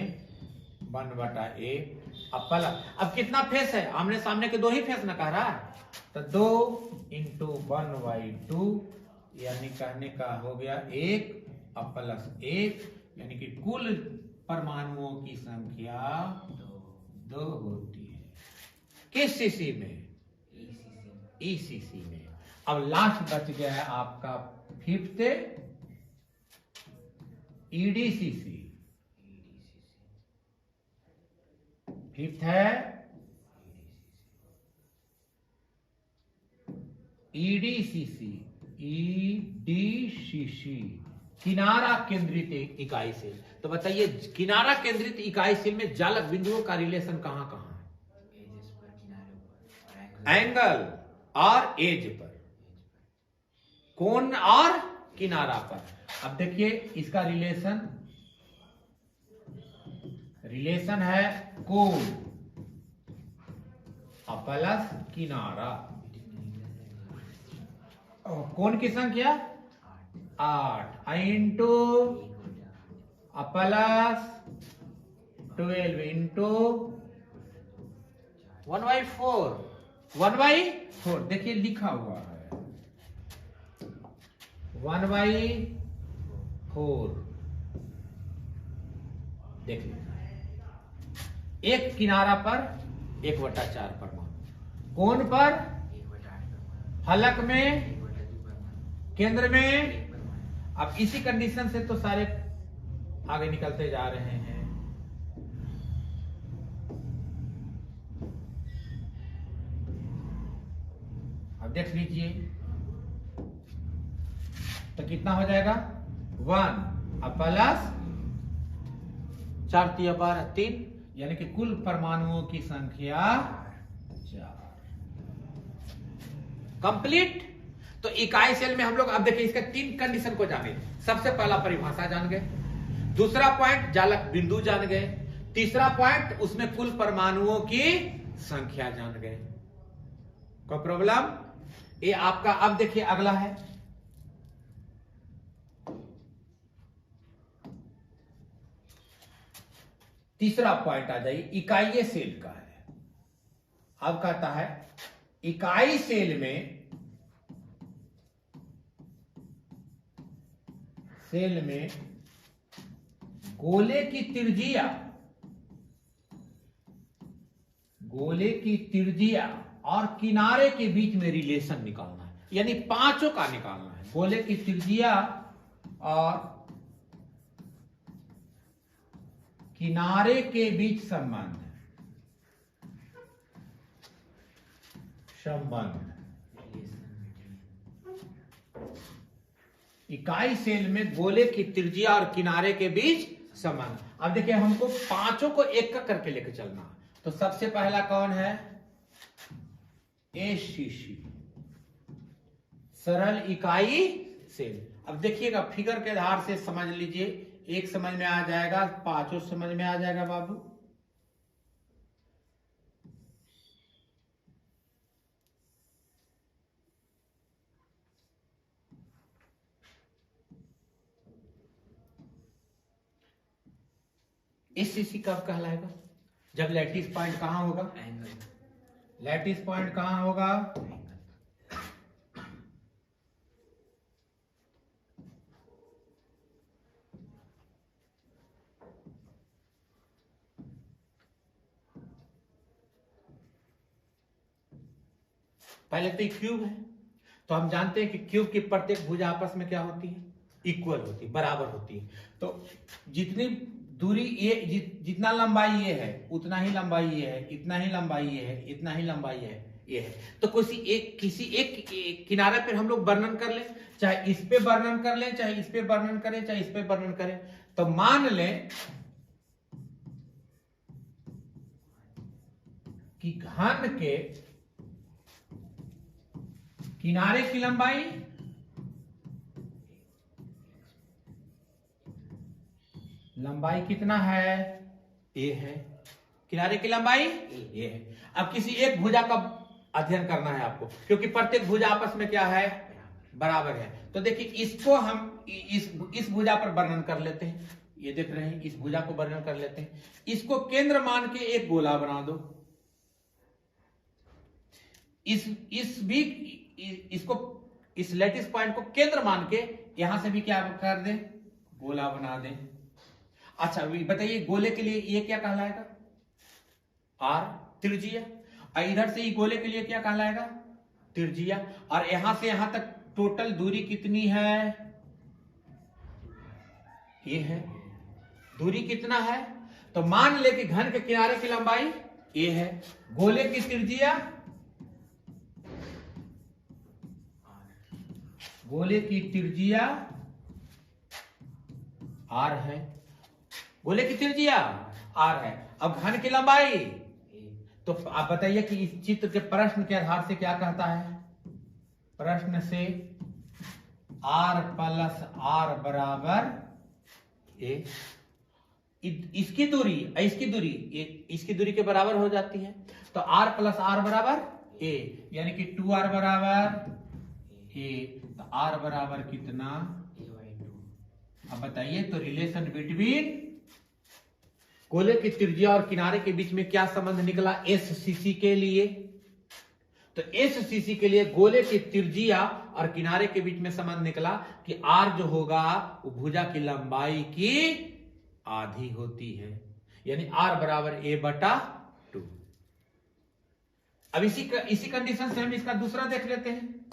1/8। अब कितना फेस है? आमने सामने के 2 ही फेस ना कह रहा है, तो 2 × 1/2 यानी कहने का हो गया 1 प्लस 1, यानी कि कुल परमाणुओं की संख्या 2 होती है। किस सीसी में? ECC में। अब लास्ट बच गया है आपका 5th EDCC। 5th है EDCC। किनारा केंद्रित इकाई सेल। तो बताइए किनारा केंद्रित इकाई सेल में जालक बिंदुओं का रिलेशन कहां कहां है? एंगल और एज पर, कोण और किनारा पर। अब देखिए इसका रिलेशन है कोण प्लस किनारा। कोण की संख्या 8 इंटू प्लस 12 इंटू 1/4। 1/4 देखिए लिखा हुआ है 1/4। देख लीजिए एक किनारा पर 1/4 परमाणु, कोण पर, फलक में, केंद्र में। अब इसी कंडीशन से तो सारे आगे निकलते जा रहे हैं। अब देख लीजिए तो कितना हो जाएगा 1 प्लस 4 × 12 3, यानी कि कुल परमाणुओं की संख्या 4। कंप्लीट। तो इकाई सेल में हम लोग अब देखिए इसका 3 कंडीशन को जाने। सबसे पहला परिभाषा जान गए, दूसरा पॉइंट जालक बिंदु जान गए, तीसरा पॉइंट उसमें कुल परमाणुओं की संख्या जान गए। कोई प्रॉब्लम? ये आपका अब देखिए अगला है तीसरा पॉइंट आ जाइए, इकाई सेल का है। अब कहता है इकाई सेल में गोले की त्रिज्या और किनारे के बीच में रिलेशन निकालना है, यानी पांचों का निकालना है। गोले की त्रिज्या और किनारे के बीच संबंध इकाई सेल में गोले की त्रिज्या और किनारे के बीच संबंध। अब देखिए हमको पांचों को एक का करके लेकर चलना। तो सबसे पहला कौन है? ACC, सरल इकाई सेल। अब देखिएगा फिगर के आधार से समझ लीजिए, एक समझ में आ जाएगा, पांचों समझ में आ जाएगा बाबू। ACC कब कहलाएगा? जब लैटिस पॉइंट कहां होगा? लैटिस पॉइंट कहां होगा? पहले तो ये क्यूब है, तो हम जानते हैं कि क्यूब की प्रत्येक भुजा आपस में क्या होती है, इक्वल होती है, बराबर होती है। तो जितनी दूरी ये जितना लंबाई ये है उतना ही लंबाई ये है, इतना ही लंबाई ये है, इतना ही लंबाई ये है। तो किसी एक किनारे पर हम लोग वर्णन कर लें, चाहे इस पे वर्णन कर लें, चाहे इस पे वर्णन करें, चाहे इस पे वर्णन करें। तो मान लें कि घन के किनारे की लंबाई कितना है, ए है। किनारे की लंबाई ए है। अब किसी एक भुजा का अध्ययन करना है आपको, क्योंकि प्रत्येक भुजा आपस में क्या है, बराबर है। तो देखिए इसको हम इस भुजा पर वर्णन कर लेते हैं। ये देख रहे हैं, इस भुजा को वर्णन कर लेते हैं। इसको केंद्र मान के एक गोला बना दो। इस लैटिस पॉइंट को केंद्र मान के यहां से भी क्या कर दे, गोला बना दे। अच्छा बताइए गोले के लिए ये क्या कहलाएगा, आर त्रिज्या। और इधर से ये गोले के लिए क्या कहलाएगा, त्रिज्या। और यहां से यहां तक टोटल दूरी कितनी है, ये है। दूरी कितना है, तो मान ले कि घन के किनारे की लंबाई ए है, गोले की त्रिज्या आर है, गोले की त्रिज्या आर है। अब घन की लंबाई, तो आप बताइए कि इस चित्र के प्रश्न के आधार से क्या कहता है, प्रश्न से r प्लस आर बराबर ए। इसकी दूरी के बराबर हो जाती है। तो r प्लस आर बराबर ए, यानी कि 2r बराबर ए। तो r बराबर कितना, अब बताइए। तो रिलेशन बिटवीन गोले की त्रिज्या और किनारे के बीच में क्या संबंध निकला, एससीसी के लिए। तो एससीसी के लिए गोले की त्रिज्या और किनारे के बीच में संबंध निकला कि आर जो होगा वो भुजा की लंबाई की आधी होती है, यानी आर बराबर ए बटा 2। अब इसी कंडीशन से हम इसका दूसरा देख लेते हैं।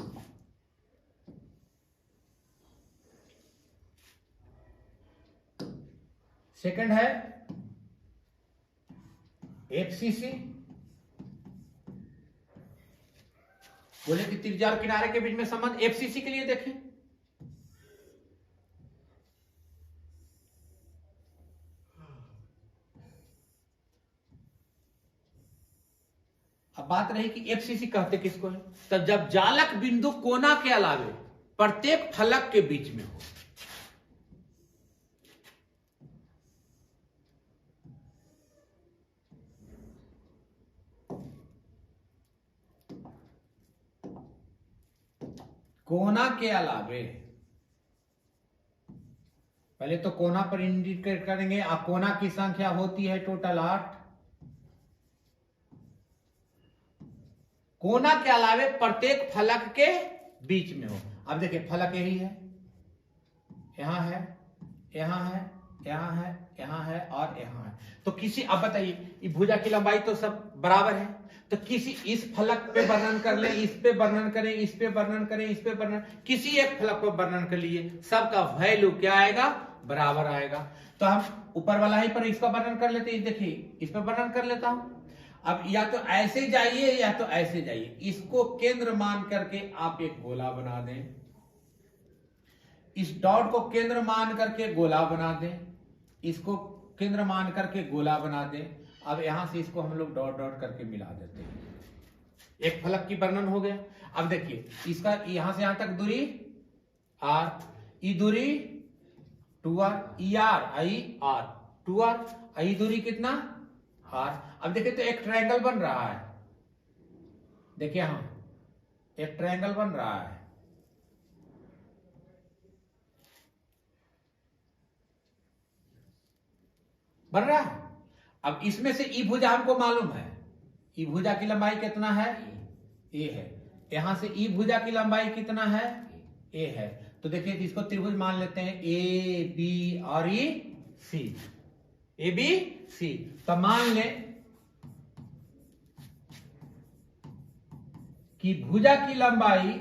सेकंड है एफसीसी, गोले की त्रिज्या और किनारे के बीच में संबंध। एफसीसी के लिए देखें, अब बात रही कि एफसीसी कहते किसको है, तब जब जालक बिंदु कोना के अलावे प्रत्येक फलक के बीच में हो। कोना के अलावे, पहले तो कोना पर इंडिकेट करेंगे। अब कोना की संख्या होती है टोटल 8। कोना के अलावे प्रत्येक फलक के बीच में हो। अब देखिए फलक यही है, यहां है, यहां है, यहां है, यहां है और यहां है। तो किसी, अब बताइए ये भुजा की लंबाई तो सब बराबर है, तो किसी इस फलक पे वर्णन कर ले, इस पे वर्णन करें, इस पे वर्णन करें, इस पे वर्णन, किसी एक फलक पर वर्णन कर लिए, सबका वैल्यू क्या आएगा, बराबर आएगा। तो हम ऊपर वाला ही पर इसका वर्णन कर लेते हैं। देखिए इस पर वर्णन कर लेता हूं। अब या तो ऐसे जाइए या तो ऐसे जाइए। इसको केंद्र मान करके आप एक गोला बना दें, इस डॉट को केंद्र मान करके गोला बना दें, इसको केंद्र मान करके गोला बना दें। अब यहां से इसको हम लोग डॉट डॉट करके मिला देते हैं। एक फलक की वर्णन हो गया। अब देखिए इसका यहां से यहां तक दूरी आर, ई दूरी 2r, E R I R 2r, ई दूरी कितना आर। अब देखिए तो एक ट्रायंगल बन रहा है। देखिए यहां एक ट्रायंगल बन रहा है। बन रहा है। अब इसमें से ई भुजा हमको मालूम है, ई भुजा की लंबाई कितना है, ए है। यहां से ई भुजा की लंबाई कितना है, ए है। तो देखिए इसको त्रिभुज मान लेते हैं, ए बी और ई सी, ए बी सी। तो मान ले कि भुजा की लंबाई,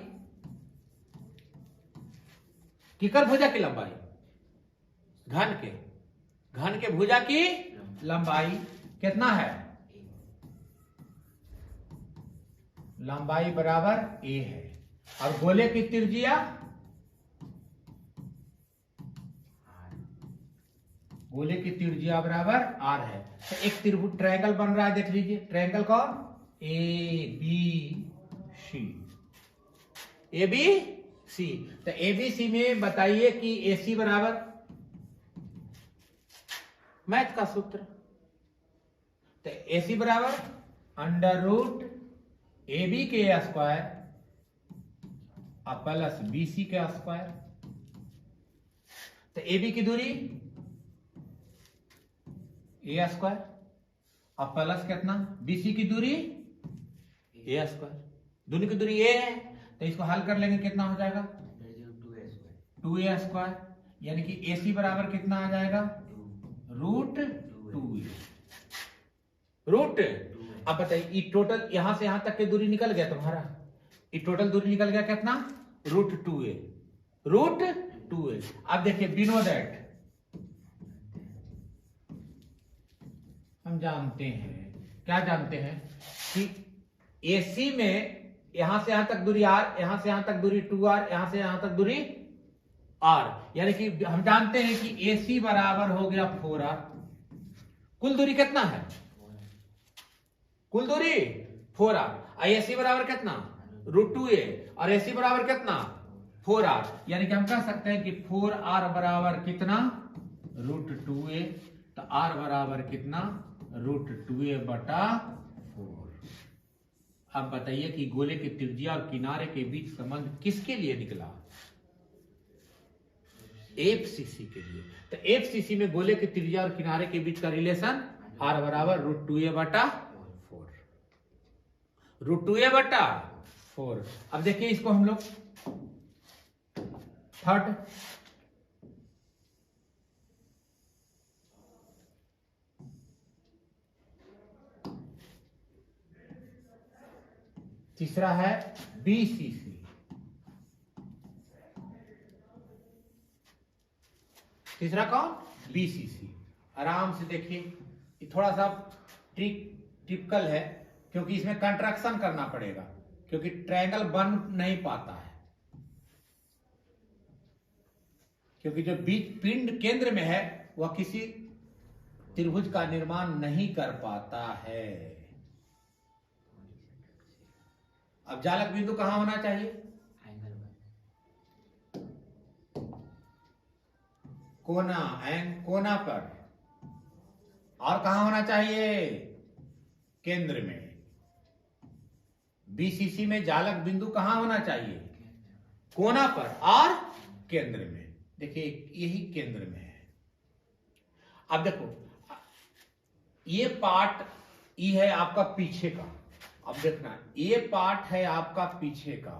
किकर भुजा की लंबाई, घन के भुजा की लंबाई कितना है, लंबाई बराबर a है, और गोले की त्रिज्या, गोले की त्रिज्या बराबर r है। तो एक त्रिभुज ट्रायंगल बन रहा है, देख लीजिए ट्रायंगल कौन, ABC। तो ABC में बताइए कि AC बराबर, मैथ का सूत्र, तो AC बराबर अंडर रूट AB के स्क्वायर प्लस BC के स्क्वायर। तो AB की दूरी A स्क्वायर और प्लस कितना, BC की दूरी A स्क्वायर, दोनों की दूरी A है, तो इसको हल कर लेंगे कितना हो जाएगा, 2A स्क्वायर, यानी कि AC बराबर कितना आ जाएगा, रूट 2A। अब बताइए टोटल यहां से यहां तक की दूरी निकल गया तुम्हारा, ये टोटल दूरी निकल गया कितना, रूट 2A। अब देखिए बिनो दैट हम जानते हैं, क्या जानते हैं कि AC में यहां से यहां तक दूरी r, यहां से यहां तक दूरी 2r, यहां से यहां तक दूरी r, यानी कि हम जानते हैं कि AC बराबर हो गया 4r। कुल दूरी कितना है, कुल दूरी 4r, AC बराबर कितना, रूट 2A, और AC बराबर कितना, 4r, यानी कि हम कह सकते हैं कि 4r बराबर कितना, रूट 2A। तो r बराबर कितना, रूट 2A बटा 4। अब बताइए कि गोले की त्रिज्या और किनारे के बीच संबंध किसके लिए निकला, FCC के लिए। तो FCC में गोले की त्रिज्या और किनारे के बीच का रिलेशन r बराबर रूट 2A बटा 4, रूट 2A बटा 4। अब देखिए इसको हम लोग थर्ड, तीसरा है BCC, तीसरा कौन, BCC। आराम से देखिए, ये थोड़ा सा टिपिकल है क्योंकि इसमें कंट्रैक्शन करना पड़ेगा, क्योंकि ट्रायंगल बन नहीं पाता है, क्योंकि जो बीच पिंड केंद्र में है वह किसी त्रिभुज का निर्माण नहीं कर पाता है। अब जालक बिंदु कहां होना चाहिए, कोना पर, और कहां होना चाहिए, केंद्र में। BCC में जालक बिंदु कहां होना चाहिए, कोना पर और केंद्र में। देखिए यही केंद्र में है। अब देखो ये पार्ट ये है आपका पीछे का, अब देखना ये पार्ट है आपका पीछे का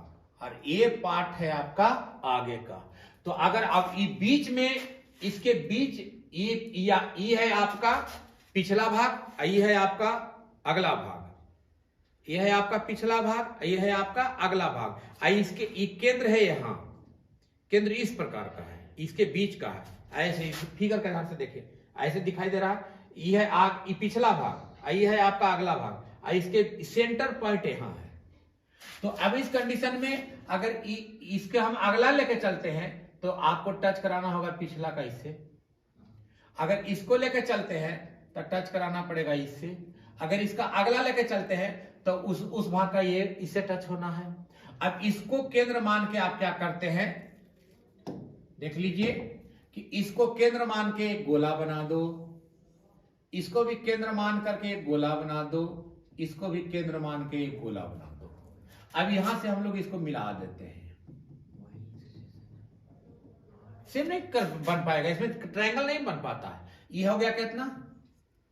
और ये पार्ट है आपका आगे का। तो अगर आप ये बीच में, इसके बीच ये है आपका पिछला भाग, ये है आपका अगला भाग, ये है आपका पिछला भाग, ये है आपका अगला भाग। इसके ये केंद्र है, यहाँ केंद्र इस प्रकार का है, इसके बीच का है। ऐसे फिगर के ध्यान से देखिए, ऐसे दिखाई दे रहा है, ये है ये पिछला भाग, ये है आपका अगला भाग, इसके सेंटर पॉइंट यहाँ है। तो अब इस कंडीशन में अगर इसके हम अगला लेके चलते हैं तो आपको टच कराना होगा पिछला का इससे, अगर इसको लेके चलते हैं तो टच कराना पड़ेगा इससे, अगर इसका अगला लेके चलते हैं तो उस भाग का ये इससे टच होना है। अब इसको केंद्र मान के आप क्या करते हैं, देख लीजिए कि इसको केंद्र मान के एक गोला बना दो, इसको भी केंद्र मान करके एक गोला बना दो, इसको भी केंद्र मान के एक गोला बना दो। अब यहां से हम लोग इसको मिला देते हैं, सेम नहीं बन पाएगा, इसमें ट्रायंगल नहीं बन पाता है। ये हो गया कितना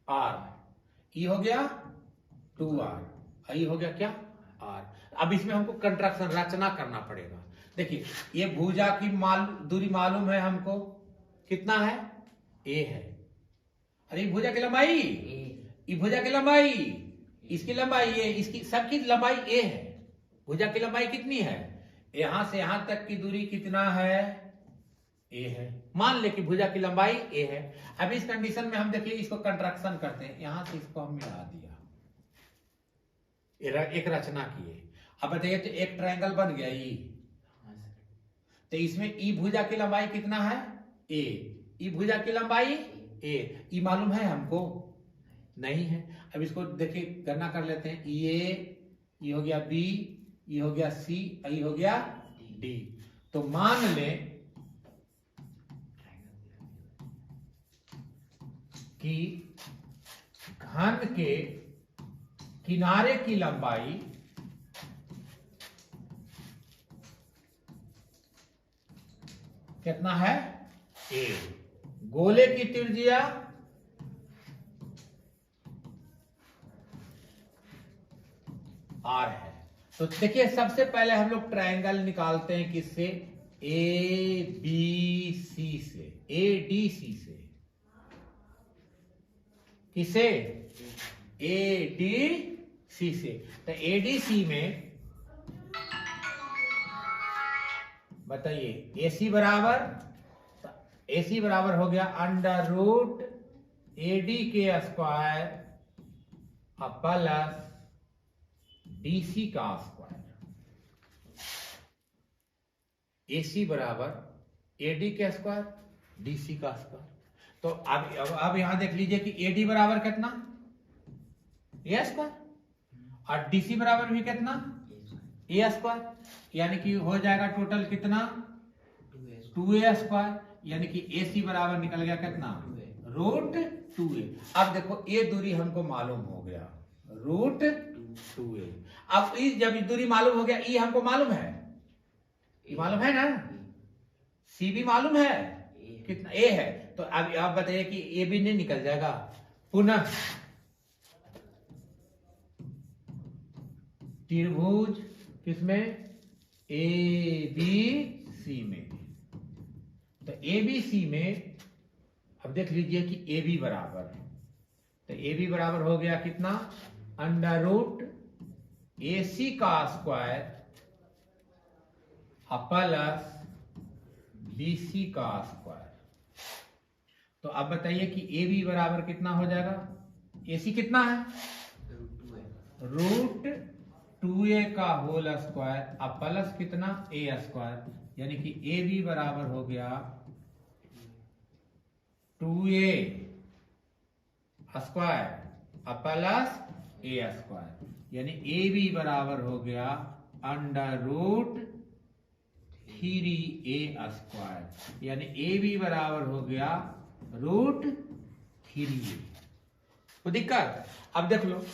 r, ये हो गया 2r, ये हो गया क्या r। अब इसमें हमको कंट्रैक्शन रचना करना पड़ेगा। देखिए ये भुजा की दूरी मालूम है हमको, कितना है, a है। अरे भुजा की लंबाई, ये भुजा की लंबाई, इसकी लंबाई ये, इसकी सबकी लंबाई a है, भुजा की लंबाई कितनी है, यहां से यहां तक की दूरी कितना है, ए है। मान ले कि भुजा की लंबाई ए है। अब इस कंडीशन में हम देखिए इसको कंट्रैक्शन करते हैं, यहां से इसको हम मिला दिया, एक रचना किए। अब बताइए तो एक ट्रायंगल बन गया ई, तो इसमें ई भुजा की लंबाई कितना है, ए, ई भुजा की लंबाई ए, ई मालूम है हमको, नहीं है। अब इसको देखिए गणना कर लेते हैं, ये हो गया बी, ये हो गया सी, ये हो गया डी। तो मान लें कि घन के किनारे की लंबाई कितना है, ए, गोले की त्रिज्या आर है। तो देखिए सबसे पहले हम लोग ट्रायंगल निकालते हैं किससे, ए बी सी से, ए डी सी से, किसे, ए डी सी से। तो ए डी सी में बताइए AC बराबर, AC बराबर हो गया अंडर रूट AD के स्क्वायर प्लस DC का स्क्वायर। AC बराबर AD के स्क्वायर DC का स्क्वायर। तो अब यहां देख लीजिए कि AD बराबर कितना, A स्क्वायर, और DC बराबर भी कितना, A स्क्वायर, यानी कि हो जाएगा टोटल कितना, 2A स्क्वायर, यानी कि AC बराबर निकल गया कितना, रूट 2A। अब देखो ये दूरी हमको मालूम हो गया, रूट 2A। अब जब दूरी मालूम हो गया, ये हमको मालूम है, ये मालूम है ना, C भी मालूम है, कितना A है। तो अब आप बताइए कि A भी नहीं निकल जाएगा। पुनः त्रिभुज किसमें, ए बी सी में। तो ए बी सी में अब देख लीजिए कि ए बी बराबर, तो ए बी बराबर हो गया कितना, अंडर रूट ए सी का स्क्वायर प्लस बी सी का स्क्वायर। तो अब बताइए कि ए बी बराबर कितना हो जाएगा, ए सी कितना है, रूट 2A का होल स्क्वायर प्लस कितना, A स्क्वायर, यानी कि ए बी बराबर हो गया 2A square plus A square, यानी ए बी बराबर हो गया अंडर रूट 3A स्क्वायर, यानी ए बी बराबर हो गया रूट 3A। तो दिक्कत, अब देख लो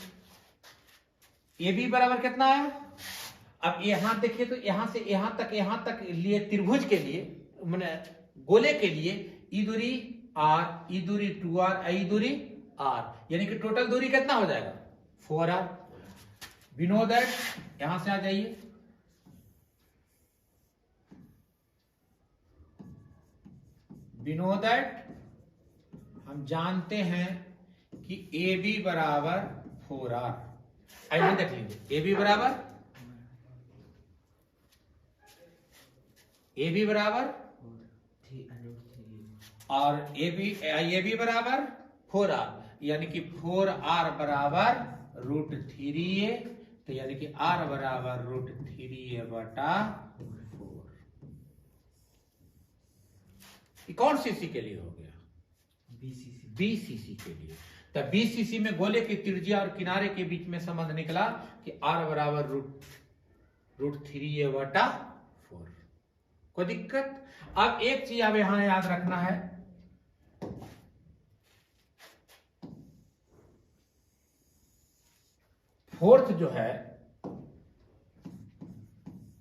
ए बी बराबर कितना है। अब यहां देखिए तो यहां से यहां तक लिए त्रिभुज के लिए, माने गोले के लिए ई दूरी R, ई दूरी 2R, ई दूरी R, यानी कि टोटल दूरी कितना हो जाएगा, 4R। वी नो दैट, यहां से आ जाइए, वी नो दैट, हम जानते हैं कि ए बी बराबर 4R। आइए देख लीजिए, ए बी बराबर और ए बी बराबर 4R, यानी कि 4R बराबर रूट 3A। तो यानी कि R बराबर रूट 3A बटा 4। कौन सी के लिए हो गया, BCC के लिए। तो BCC में गोले की त्रिज्या और किनारे के बीच में संबंध निकला कि R बराबर रूट 3A बटा 4। कोई दिक्कत। अब एक चीज अब यहां याद रखना है, फोर्थ जो है,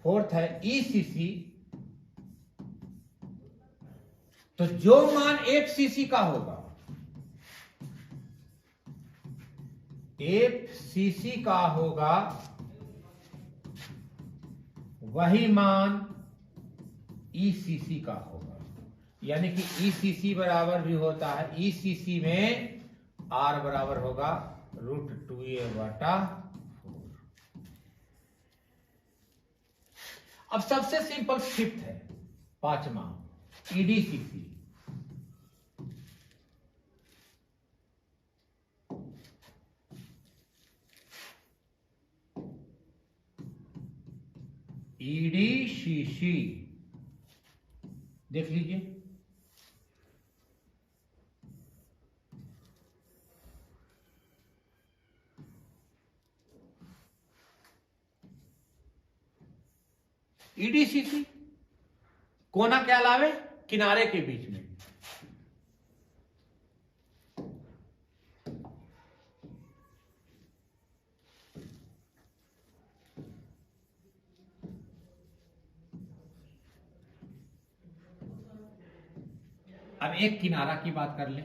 फोर्थ है ECC। तो जो मान FCC का होगा, FCC का होगा, वही मान ECC का होगा, यानी कि ECC बराबर भी होता है, ECC में R बराबर होगा रूट 2A बटा 4। अब सबसे सिंपल फिफ्थ है, पांचवा ईडीसीसी। ईडीसीसी देख लीजिए। ईडीसीसी कोना के अलावे किनारे के बीच में। अब एक किनारा की बात कर ले,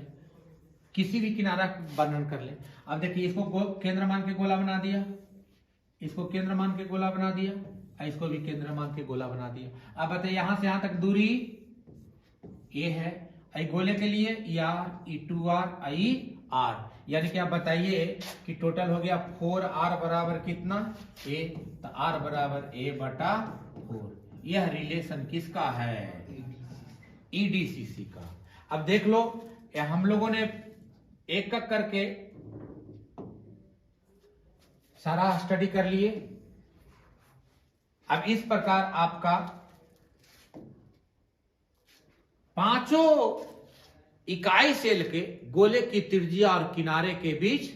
किसी भी किनारा का वर्णन कर ले। अब देखिए इसको केंद्र मान के गोला बना दिया, इसको केंद्र मान के गोला बना दिया, इसको भी केंद्र मान के गोला बना दिया। अब बताइए यहां से यहां तक दूरी ये है, आई गोले के लिए ई टू आर आई आर, यानी कि आप बताइए कि टोटल हो गया 4r बराबर कितना ए, तो r बराबर a बटा 4। यह रिलेशन किसका है? ईडीसीसी का। अब देख लो हम लोगों ने एक एक करके सारा स्टडी कर लिए। अब इस प्रकार आपका पांचों इकाई सेल के गोले की त्रिज्या और किनारे के बीच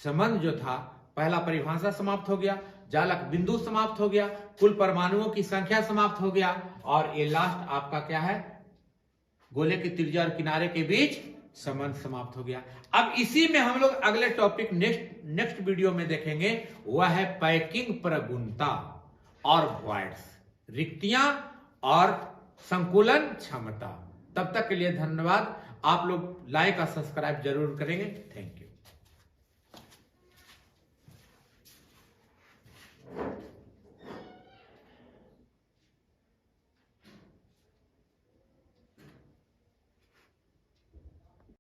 संबंध जो था, पहला परिभाषा समाप्त हो गया, जालक बिंदु समाप्त हो गया, कुल परमाणुओं की संख्या समाप्त हो गया, और ये लास्ट आपका क्या है? गोले की त्रिज्या और किनारे के बीच संबंध समाप्त हो गया। अब इसी में हम लोग अगले टॉपिक नेक्स्ट वीडियो में देखेंगे, वह है पैकिंग प्रगुणता और वॉइड्स, रिक्तियां और संकुलन क्षमता। तब तक के लिए धन्यवाद। आप लोग लाइक और सब्सक्राइब जरूर करेंगे। Thank you.